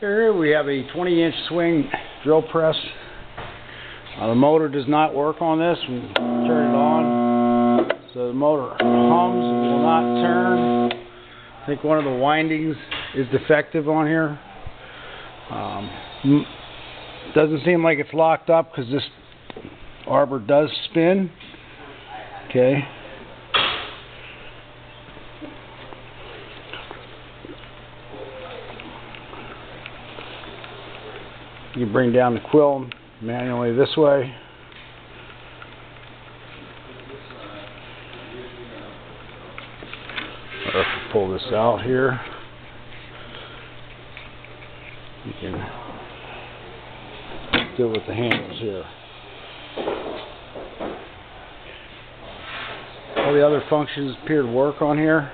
Here we have a 20-inch swing drill press. The motor does not work on this. We turn it on, so the motor hums and will not turn. I think one of the windings is defective on here. Doesn't seem like it's locked up because this arbor does spin. Okay. You can bring down the quill manually this way. Or if you pull this out here, you can do it with the handles here. All the other functions appear to work on here.